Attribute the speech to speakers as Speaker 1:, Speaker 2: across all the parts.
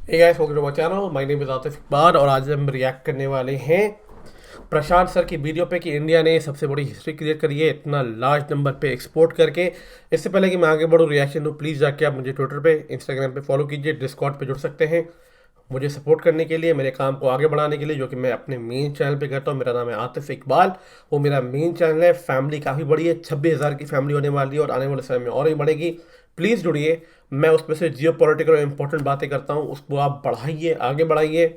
Speaker 1: Hey guys, welcome to my channel. My name is Atif Iqbal और आज हम रिएक्ट करने वाले हैं प्रशांत सर की वीडियो पे कि इंडिया ने सबसे बड़ी हिस्ट्री क्रिएट करी है इतना लार्ज नंबर पे एक्सपोर्ट करके। इससे पहले कि मैं आगे बढ़ूँ रिएक्शन दूँ, प्लीज़ जाके आप मुझे ट्विटर पे, इंस्टाग्राम पे फॉलो कीजिए, डिस्कॉर्ड पे जुड़ सकते हैं मुझे सपोर्ट करने के लिए, मेरे काम को आगे बढ़ाने के लिए, जो कि मैं अपने मेन चैनल पे करता हूँ। मेरा नाम है आतिफ इकबाल, वो मेरा मेन चैनल है। फैमिली काफ़ी बड़ी है, 26,000 की फैमिली होने वाली है और आने वाले समय में और ही बढ़ेगी। प्लीज़ जुड़िए। मैं उसमें से जियो पॉलिटिकल और इंपॉर्टेंट बातें करता हूँ, उसको आप बढ़ाइए, आगे बढ़ाइए।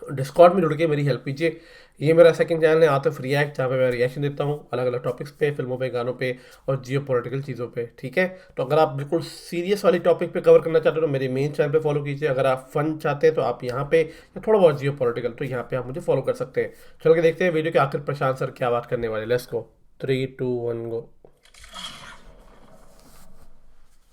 Speaker 1: डिस्कॉर्ड में जुड़ के मेरी हेल्प कीजिए। ये मेरा सेकंड चैनल है आतिफ रिएक्ट, जहाँ पे मैं रिएक्शन देता हूँ अलग अलग टॉपिक्स पे, फिल्मों पे, गानों पे और जियो पॉलिटिकल चीज़ों पे। ठीक है, तो अगर आप बिल्कुल सीरियस वाली टॉपिक पे कवर करना चाहते हो तो मेरे मेन चैनल पे फॉलो कीजिए। अगर आप फन चाहते हैं तो आप यहाँ पे, या थोड़ा बहुत जियो पॉलिटिकल, तो यहाँ पे आप मुझे फॉलो कर सकते हैं। चल के देखते हैं वीडियो के आखिर प्रशांत सर क्या बात करने वाले। लेट्स गो, 3 2 1 गो।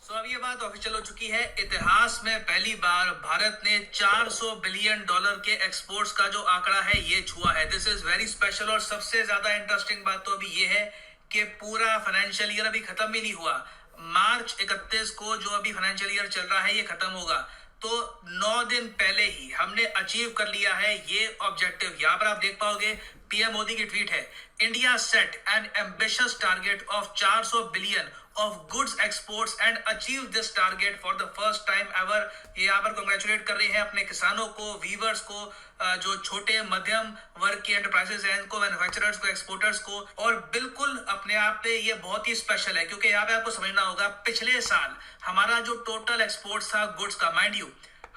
Speaker 2: अब ये बात ऑफिशियल हो चुकी है। इतिहास में पहली बार भारत ने 400 बिलियन डॉलर के एक्सपोर्ट्स का जो आंकड़ा है ये छुआ है। This is very special. और सबसे ज्यादा इंटरेस्टिंग बात तो अभी ये है कि पूरा फाइनेंशियल ईयर अभी खत्म भी नहीं हुआ। मार्च 31 को जो अभी फाइनेंशियल ईयर चल रहा है ये खत्म होगा, तो 9 दिन पहले ही हमने अचीव कर लिया है ये ऑब्जेक्टिव। यहां पर आप देख पाओगे पीएम मोदी की ट्वीट है, India set N ambitious target of 400 billion of goods exports and achieve this target for the first time ever. ये यहाँ पर कांग्रेचुलेट कर रहे हैं अपने किसानों को, वीवर्स को, जो छोटे मध्यम वर्ग की एंटरप्राइजेस हैं इनको, मैन्युफैक्चरर्स को, एक्सपोर्टर्स को। और बिल्कुल अपने आप पे ये बहुत ही स्पेशल है, क्योंकि यहाँ पे आपको समझना होगा पिछले साल हमारा जो टोटल एक्सपोर्ट्स था गुड्स का, माइंड यू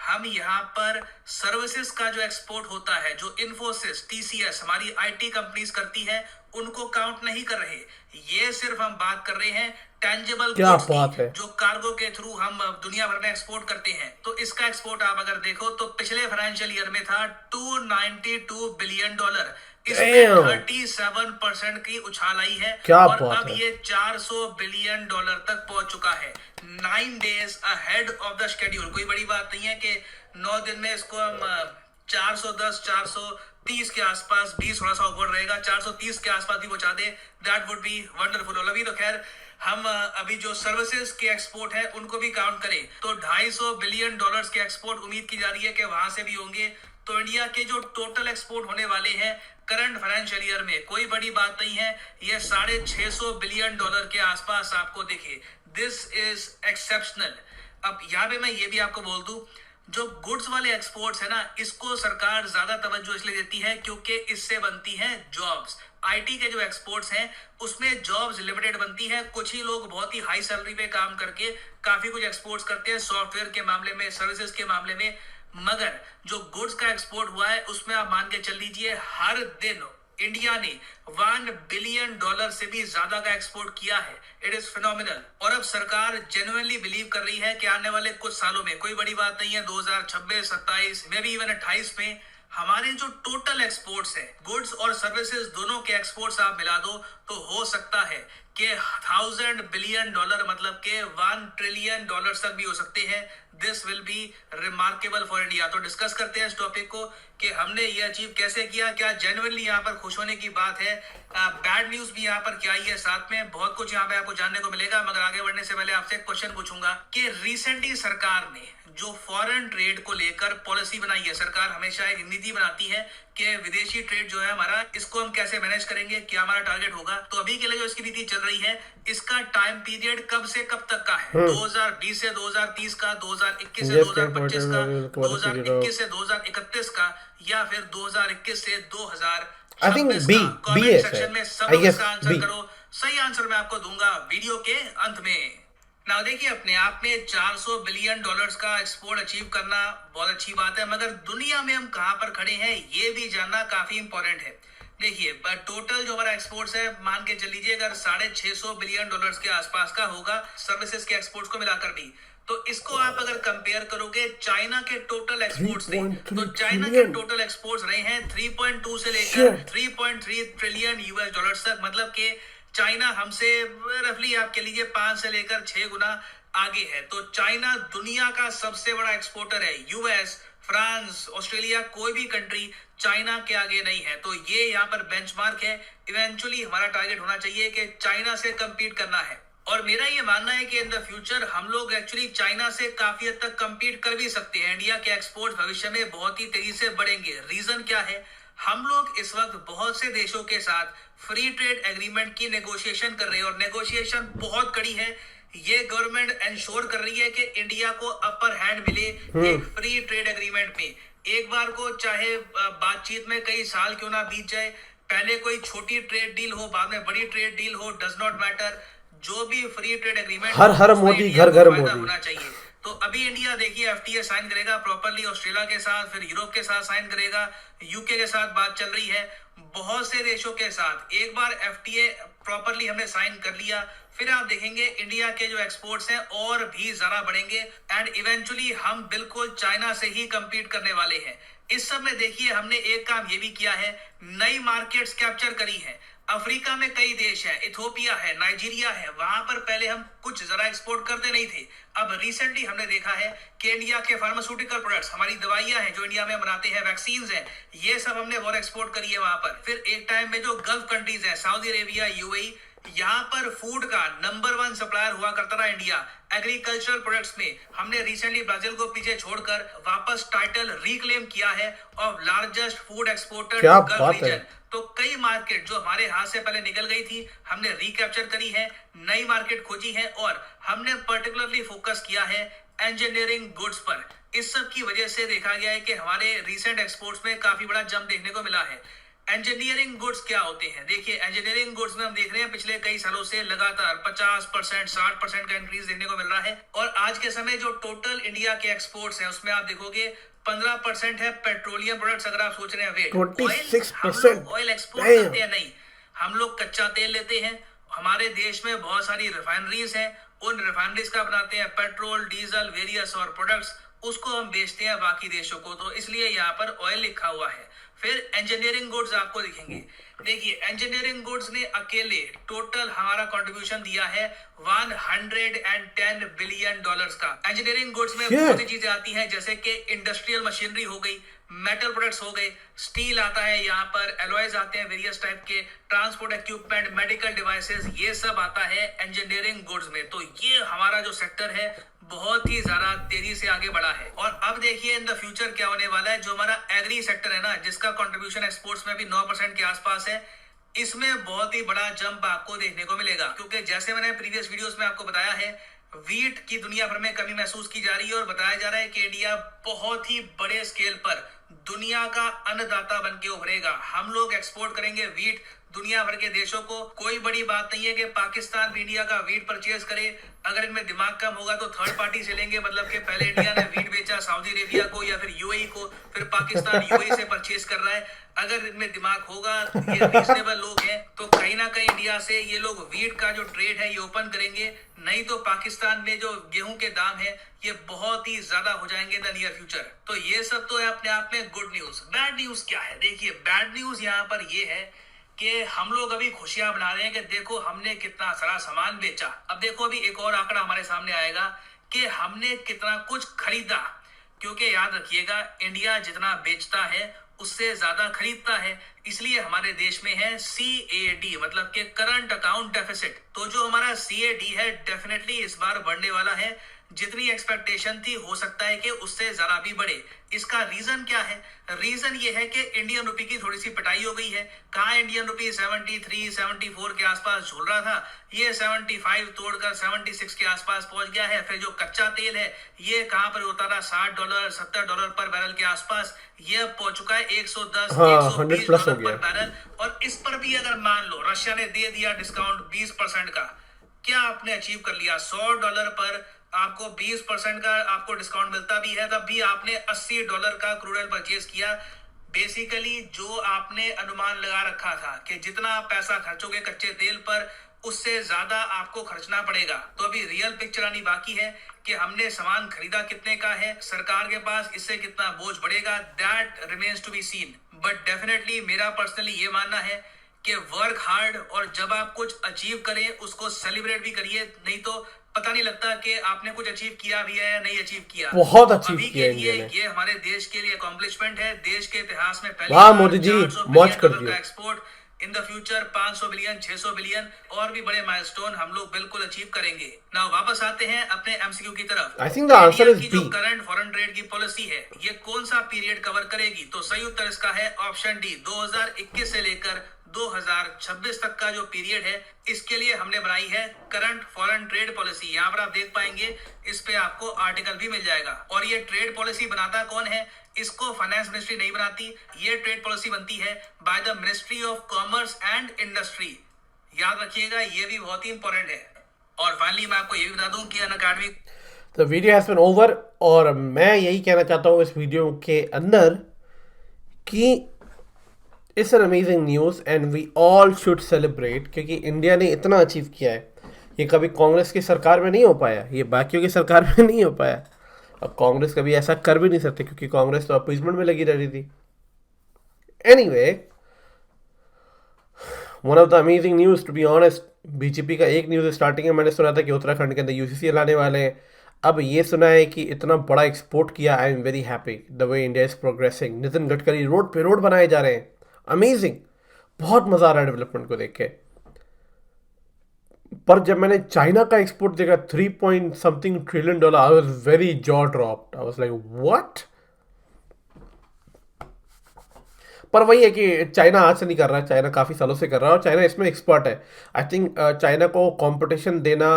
Speaker 2: हम यहाँ पर सर्विसेज का जो एक्सपोर्ट होता है, जो इन्फोसिस, टीसीएस, हमारी आईटी कंपनीज करती है, उनको काउंट नहीं कर रहे। ये सिर्फ हम बात कर रहे हैं टेंजिबल
Speaker 1: क्या
Speaker 2: गुड्स
Speaker 1: बात
Speaker 2: की,
Speaker 1: है,
Speaker 2: जो कार्गो के थ्रू हम दुनिया भर में एक्सपोर्ट करते हैं। तो इसका एक्सपोर्ट आप अगर देखो तो पिछले फाइनेंशियल ईयर में था 292 बिलियन डॉलर। इसमें
Speaker 1: डैम
Speaker 2: 37% की उछाल आई है
Speaker 1: क्या
Speaker 2: और
Speaker 1: बात
Speaker 2: अब
Speaker 1: है।
Speaker 2: ये 400 बिलियन डॉलर तक पहुंच चुका है, 9 days ahead of the schedule. कोई बड़ी बात नहीं है कि 9 दिन में इसको हम 410, 430 के आसपास, 20 थोड़ा सा ऊपर रहेगा, 430 के आसपास भी पहुंचा दे, दैट वुड बी वंडरफुल। और अभी तो खैर हम अभी जो सर्विसेज के एक्सपोर्ट है उनको भी काउंट करें तो 250 बिलियन डॉलर्स के एक्सपोर्ट उम्मीद की जा रही है कि वहां से भी होंगे। तो इंडिया के जो टोटल एक्सपोर्ट होने वाले हैं करंट फाइनेंशियल ईयर में, कोई बड़ी बात नहीं है, ये 650 बिलियन डॉलर के आसपास आपको दिखे। This is exceptional. अब यहाँ पे मैं ये भी आपको बोल दूं, जो गुड्स वाले एक्सपोर्ट्स है ना, इसको सरकार ज्यादा तवज्जो इसलिए देती है क्योंकि इससे बनती हैं जॉब्स। आईटी के जो एक्सपोर्ट्स हैं उसमें जॉब्स लिमिटेड बनती है। कुछ ही लोग बहुत ही हाई सैलरी पे काम करके काफी कुछ एक्सपोर्ट्स करते हैं, सॉफ्टवेयर के मामले में, सर्विसेज के मामले में। मगर जो गुड्स का एक्सपोर्ट हुआ है उसमें आप मान के चल लीजिए हर दिन इंडिया ने 1 बिलियन डॉलर से भी ज्यादा का एक्सपोर्ट किया है। It is phenomenal. और अब सरकार जेन्युइनली बिलीव कर रही है कि आने वाले कुछ सालों में, कोई बड़ी बात नहीं है, 2026, 27, मे बी इवन 28 में हमारे जो टोटल एक्सपोर्ट्स है, गुड्स और सर्विसेज दोनों के एक्सपोर्ट्स आप मिला दो तो हो सकता है कि 1000 बिलियन डॉलर, मतलब के 1 ट्रिलियन डॉलर तक भी हो सकते हैं। This will be remarkable for India. तो डिस्कस करते हैं इस टॉपिक को कि हमने ये अचीव कैसे किया, क्या जेन्युइनली यहाँ पर खुश होने की बात है, बैड न्यूज भी यहाँ पर क्या ही है, साथ में बहुत कुछ यहाँ पे आपको जानने को मिलेगा। मगर आगे बढ़ने से पहले आपसे एक क्वेश्चन पूछूंगा कि रिसेंटली सरकार ने जो फॉरेन ट्रेड को लेकर पॉलिसी बनाई है, सरकार हमेशा एक नीति बनाती है कि विदेशी ट्रेड जो है हमारा, इसको हम कैसे मैनेज करेंगे, क्या हमारा टारगेट होगा। तो अभी के लिए जो इसकी नीति चल रही है, इसका टाइम पीरियड कब से कब तक का है? 2020 से 2030 का, 2021 से 2025 का, 2021 से 2031 का, या फिर 2021 से
Speaker 1: आई थिंक
Speaker 2: 2026
Speaker 1: बी,
Speaker 2: का?
Speaker 1: बी
Speaker 2: कमेंट
Speaker 1: एस है,
Speaker 2: सेक्शन में सब
Speaker 1: आई
Speaker 2: लोग
Speaker 1: गेस
Speaker 2: इसका आंसर
Speaker 1: बी।
Speaker 2: करो। सही आंसर मैं आपको दूंगा वीडियो के अंत में। ना देखिए, अपने आप में 400 बिलियन डॉलर्स का एक्सपोर्ट अचीव करना बहुत अच्छी बात है, मगर दुनिया में हम कहां पर खड़े हैं ये भी जानना काफी इंपॉर्टेंट है। देखिए, टोटल जो हमारा एक्सपोर्ट्स है, मान के चल लीजिए अगर 650 बिलियन डॉलर्स के आसपास का होगा सर्विसेज के एक्सपोर्ट्स को मिलाकर भी, तो इसको आप अगर कंपेयर करोगे चाइना के टोटल एक्सपोर्ट्स से, तो
Speaker 1: 3.3
Speaker 2: चाइना के
Speaker 1: ट्रिलियन
Speaker 2: टोटल एक्सपोर्ट्स रहे हैं 3.2 से लेकर 3.3 ट्रिलियन यूएस डॉलर्स तक। मतलब कि चाइना हमसे रफली आप कह लीजिए 5 से लेकर 6 गुना आगे है। तो चाइना दुनिया का सबसे बड़ा एक्सपोर्टर है। यूएस, फ्रांस, ऑस्ट्रेलिया, कोई भी कंट्री चाइना के आगे नहीं है। तो ये यहाँ पर बेंचमार्क है। इवेंचुअली हमारा टारगेट होना चाहिए कि चाइना से कंपीट करना है। और मेरा ये मानना है कि इन द फ्यूचर हम लोग एक्चुअली चाइना से काफी हद तक compete कर भी सकते हैं। इंडिया के एक्सपोर्ट भविष्य में बहुत ही तेजी से बढ़ेंगे। रीजन क्या है? हम लोग इस वक्त बहुत से देशों के साथ फ्री ट्रेड एग्रीमेंट की नेगोशिएशन कर रहे हैं और नेगोशिएशन बहुत कड़ी है। ये गवर्नमेंट इंश्योर कर रही है कि इंडिया को अपर हैंड मिले एक फ्री ट्रेड एग्रीमेंट में। एक बार को चाहे बातचीत में कई साल क्यों ना बीत जाए, पहले कोई छोटी ट्रेड डील हो, बाद में बड़ी ट्रेड डील हो, डज नॉट मैटर, जो भी फ्री ट्रेड एग्रीमेंट
Speaker 1: हर हर मोदी, घर घर मोदी
Speaker 2: होना चाहिए। तो अभी इंडिया देखिए एफटीए साइन करेगा प्रॉपरली, ऑस्ट्रेलिया के साथ, फिर यूरोप के साथ साइन करेगा, यूके के साथ बात चल रही है, बहुत से देशों के साथ। एक बार एफटीए प्रॉपरली हमने साइन कर लिया, फिर आप देखेंगे इंडिया के जो एक्सपोर्ट्स हैं और भी ज्यादा बढ़ेंगे एंड इवेंचुअली हम बिल्कुल चाइना से ही compete करने वाले हैं। इस सब में देखिए हमने एक काम ये भी किया है, नई मार्केट्स कैप्चर करी है। अफ्रीका में कई देश हैं, इथोपिया है, नाइजीरिया है, वहां पर पहले हम कुछ जरा एक्सपोर्ट करते नहीं थे। अब रिसेंटली हमने देखा है कि इंडिया के फार्मास्यूटिकल प्रोडक्ट्स, हमारी दवाइयां हैं जो इंडिया में बनाते हैं, वैक्सीन हैं, ये सब हमने और एक्सपोर्ट करी है वहां पर। फिर एक टाइम में जो गल्फ कंट्रीज है, सऊदी अरेबिया, यूएई, यहाँ पर फूड का नंबर 1 सप्लायर हुआ करता था इंडिया। एग्रीकल्चरल प्रोडक्ट्स में हमने रिसेंटली ब्राजील को पीछे छोड़कर वापस टाइटल रिक्लेम किया है ऑफ लार्जेस्ट फूड एक्सपोर्टर
Speaker 1: क्या
Speaker 2: गल्फ
Speaker 1: बात है।
Speaker 2: रीजन। तो कई मार्केट जो हमारे हाथ से पहले निकल गई थी हमने रिकैप्चर करी है, नई मार्केट खोजी है और हमने पर्टिकुलरली फोकस किया है इंजीनियरिंग गुड्स पर। इस सब की वजह से देखा गया है कि हमारे रिसेंट एक्सपोर्ट्स में काफी बड़ा जंप देखने को मिला है। इंजीनियरिंग गुड्स क्या होते हैं? देखिए इंजीनियरिंग गुड्स में हम देख रहे हैं पिछले कई सालों से लगातार 50%, 60% का इंक्रीज देखने को मिल रहा है और आज के समय जो टोटल इंडिया के एक्सपोर्ट्स हैं उसमें आप देखोगे 15% है पेट्रोलियम प्रोडक्ट्स। अगर आप सोच रहे हैं वेट
Speaker 1: 26%
Speaker 2: ऑयल एक्सपोर्ट करते हैं, नहीं, हम लोग कच्चा तेल लेते हैं। हमारे देश में बहुत सारी रिफाइनरीज हैं, उन रिफाइनरीज का बनाते हैं पेट्रोल, डीजल, वेरियस और प्रोडक्ट्स, उसको हम बेचते हैं बाकी देशों को, तो इसलिए यहाँ पर ऑयल लिखा हुआ है। फिर इंजीनियरिंग गुड्स आपको दिखेंगे। देखिए इंजीनियरिंग गुड्स ने अकेले टोटल हमारा कंट्रीब्यूशन दिया है $110 बिलियन का। इंजीनियरिंग गुड्स में बहुत सी चीजें आती हैं जैसे कि इंडस्ट्रियल मशीनरी हो गई, मेटल प्रोडक्ट्स हो गए, स्टील आता है, यहाँ पर एलॉयज आते हैं वेरियस टाइप के, ट्रांसपोर्ट इक्विपमेंट, मेडिकल डिवाइसेस, ये सब आता है इंजीनियरिंग गुड्स में। तो ये हमारा जो सेक्टर है बहुत ही ज्यादा तेजी से आगे बढ़ा है। और अब देखिए इन द फ्यूचर क्या होने वाला है, जो हमारा एग्री सेक्टर है ना, जिसका कंट्रीब्यूशन एक्सपोर्ट्स में भी 9% के आसपास है, इसमें बहुत ही बड़ा जंप आपको देखने को मिलेगा। क्योंकि जैसे मैंने प्रीवियस वीडियोस में आपको बताया है, वीट की दुनिया भर में कमी महसूस की जा रही है और बताया जा रहा है कि इंडिया बहुत ही बड़े स्केल पर दुनिया का अन्नदाता बन के उभरेगा। हम लोग एक्सपोर्ट करेंगे वीट दुनिया भर के देशों को। कोई बड़ी बात नहीं है कि पाकिस्तान भी इंडिया का वीट परचेज करे। अगर इनमें दिमाग कम होगा तो थर्ड पार्टी से लेंगे, मतलब कि पहले इंडिया ने वीट बेचा सऊदी अरेबिया को या फिर यूएई को, फिर पाकिस्तान यूएई से परचेज कर रहा है। अगर इनमें दिमाग होगा, ये रीजनेबल लोग हैं, तो कहीं ना कहीं इंडिया से ये लोग वीट का जो ट्रेड है ये ओपन करेंगे। नहीं तो पाकिस्तान में जो गेहूं के दाम है ये बहुत ही ज्यादा हो जाएंगे इन द नियर फ्यूचर। तो ये सब तो है अपने आप में गुड न्यूज। बैड न्यूज क्या है? देखिए बैड न्यूज यहाँ पर ये है कि हम लोग अभी खुशियां बना रहे हैं कि देखो हमने कितना सारा सामान बेचा। अब देखो अभी एक और आंकड़ा हमारे सामने आएगा कि हमने कितना कुछ खरीदा, क्योंकि याद रखिएगा इंडिया जितना बेचता है उससे ज्यादा खरीदता है, इसलिए हमारे देश में है CAD, मतलब कि करंट अकाउंट डेफिसिट। तो जो हमारा CAD है डेफिनेटली इस बार बढ़ने वाला है। जितनी एक्सपेक्टेशन थी हो सकता है कि उससे जरा भी बढ़े। इसका रीजन क्या है? रीजन ये है कि इंडियन रुपी की थोड़ी सी पिटाई हो गई है। कहाँ इंडियन रुपी 73, 74 के आसपास झूल रहा था, ये 75 तोड़कर 76 के आसपास पहुंच गया है। फिर जो कच्चा तेल है ये कहाँ पर होता था $60, $70 पर बैरल के आसपास, ये पहुंच चुका है 110, $120 पर बैरल। और इस पर भी अगर मान लो रशिया ने दे दिया डिस्काउंट 20% का, क्या आपने अचीव कर लिया? $100 पर आपको 20% का आपको डिस्काउंट मिलता भी है, तब भी आपने $80 का क्रूड ऑयल परचेज किया। बेसिकली जो आपने अनुमान लगा रखा था कि जितना आप पैसा खर्चोगे कच्चे तेल पर उससे ज्यादा आपको खर्चना पड़ेगा। तो अभी रियल पिक्चर आनी बाकी है कि हमने सामान खरीदा कितने का है, सरकार के पास इससे कितना बोझ बढ़ेगा, that remains to be seen. But definitely मेरा पर्सनली ये मानना है कि वर्क हार्ड, और जब आप कुछ अचीव करें उसको सेलिब्रेट भी करिए, नहीं तो पता नहीं लगता कि आपने कुछ अचीव किया भी है या नहीं अचीव किया।
Speaker 1: बहुत अचीव किया
Speaker 2: इंडिया ने। ये हमारे देश के लिए अकॉम्प्लिशमेंट है, देश के इतिहास में पहली
Speaker 1: वाह मोदी जी, मौज कर दिया।
Speaker 2: Export in the future 500 billion, 600 billion और भी बड़े माइलस्टोन हम लोग बिल्कुल अचीव करेंगे। नाउ वापस आते हैं अपने एमसीक्यू की तरफ।
Speaker 1: I think the answer is
Speaker 2: की
Speaker 1: बी।
Speaker 2: जो करंट फॉरेन ट्रेड की पॉलिसी है ये कौन सा पीरियड कवर करेगी? तो सही उत्तर इसका है ऑप्शन डी, 2021 से लेकर 2026 तक का जो पीरियड है इसके लिए हमने बनाई है करंट फॉरेन ट्रेड पॉलिसी। यहाँ पर आप देख पाएंगे इस पे आपको आर्टिकल भी मिल जाएगा। और ये ट्रेड पॉलिसी बनाता कौन है? इसको फाइनेंस मिनिस्ट्री नहीं बनाती, ये ट्रेड पॉलिसी बनती है by the ministry of commerce and industry. याद रखिएगा ये भी बहुत ही इंपॉर्टेंट है। और फाइनली मैं आपको ये भी बता दूं कि Unacademy
Speaker 1: the video has been over, और मैं यही कहना चाहता हूँ इस वीडियो के अंदर कि it's an amazing news and we all should celebrate, क्योंकि इंडिया ने इतना अचीव किया है। ये कभी कांग्रेस की सरकार में नहीं हो पाया, ये बाकियों की सरकार में नहीं हो पाया, और कांग्रेस कभी ऐसा कर भी नहीं सकते क्योंकि कांग्रेस तो अपीजमेंट में लगी रही थी। Anyway, one of the amazing news to be honest, BJP का एक न्यूज़ स्टार्टिंग में मैंने सुना था कि उत्तराखंड के अंदर यूसीसी लाने वाले हैं। अब ये सुना है कि इतना बड़ा एक्सपोर्ट किया। आई am very happy the way India is progressing. Nitin Gadkari road पे रोड बनाए जा रहे हैं, अमेजिंग, बहुत मजा आ रहा है डेवलपमेंट को देख के। पर जब मैंने चाइना का एक्सपोर्ट देखा 3 point something trillion dollar, I was very jaw dropped. I was like what. पर वही है कि चाइना आज से नहीं कर रहा है, चाइना काफ़ी सालों से कर रहा है और चाइना इसमें एक्सपर्ट है। आई थिंक चाइना को कंपटीशन देना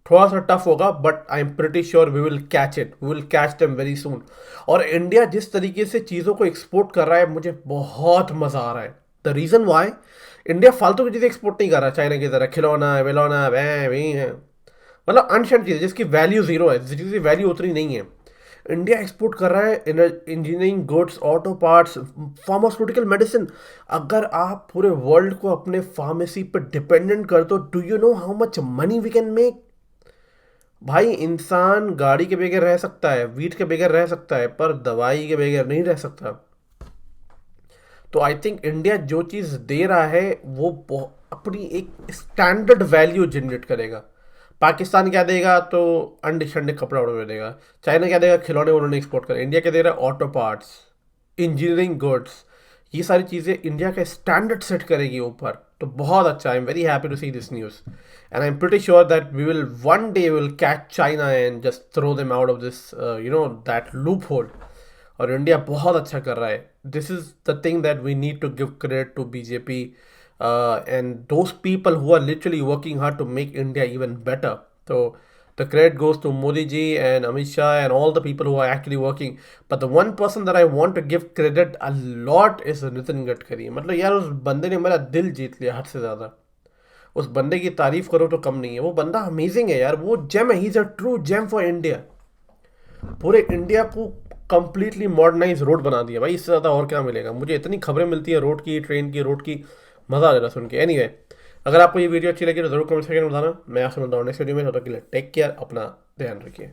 Speaker 1: थोड़ा सा टफ होगा, but I am pretty sure we will catch it, we will catch them very soon. और इंडिया जिस तरीके से चीज़ों को एक्सपोर्ट कर रहा है मुझे बहुत मज़ा आ रहा है। द रीज़न वाई इंडिया फालतू की चीज़ें एक्सपोर्ट नहीं कर रहा चाइना की तरह, खिलौना विलौना वै है, मतलब अनशंट चीज़ जिसकी वैल्यू ज़ीरो है, जिसकी वैल्यू उतनी नहीं है। इंडिया एक्सपोर्ट कर रहा है engineering goods, auto parts, pharmaceutical medicine. अगर आप पूरे वर्ल्ड को अपने फार्मेसी पर डिपेंडेंट कर दो, do you know how much money we can make? भाई, इंसान गाड़ी के बगैर रह सकता है, वीट के बगैर रह सकता है, पर दवाई के बगैर नहीं रह सकता। तो आई थिंक इंडिया जो चीज़ दे रहा है वो अपनी एक स्टैंडर्ड वैल्यू जनरेट करेगा। पाकिस्तान क्या देगा? तो अंडे शंडे कपड़ा उड़ा देगा। चाइना क्या देगा? खिलौने उन्होंने एक्सपोर्ट कर। इंडिया क्या दे रहा है? ऑटो पार्ट्स, इंजीनियरिंग गुड्स, ये सारी चीज़ें इंडिया का स्टैंडर्ड सेट करेगी ऊपर। तो बहुत अच्छा, I am very happy to see this news and I am pretty sure that we will one day will catch China and just throw them out of this that loophole. और India बहुत अच्छा कर रहा है। This is the thing that we need to give credit to BJP and those people who are literally working hard to make India even better. तो the credit goes to Modi ji and Amit Shah and all the people who are actually working. But the one person that I want to give credit a lot is Nitin Gadkari. मतलब यार उस बंदे ने मेरा दिल जीत लिया हद से ज़्यादा। उस बंदे की तारीफ करो तो कम नहीं है। वो बंदा अमेजिंग है यार, वो जेम है, he is a true gem for India. पूरे इंडिया को कंप्लीटली मॉडर्नाइज रोड बना दिया भाई, इससे ज़्यादा और क्या मिलेगा? मुझे इतनी खबरें मिलती है रोड की, ट्रेन की, रोड की, मज़ा आ जा रहा सुन के। एनीवे, अगर आपको ये वीडियो अच्छी लगी तो जरूर कमेंट सेक्शन में बताना। मैं आपसे मिलता हूँ नेक्स्ट वीडियो में। तब तक के लिए टेक केयर, अपना ध्यान रखिए।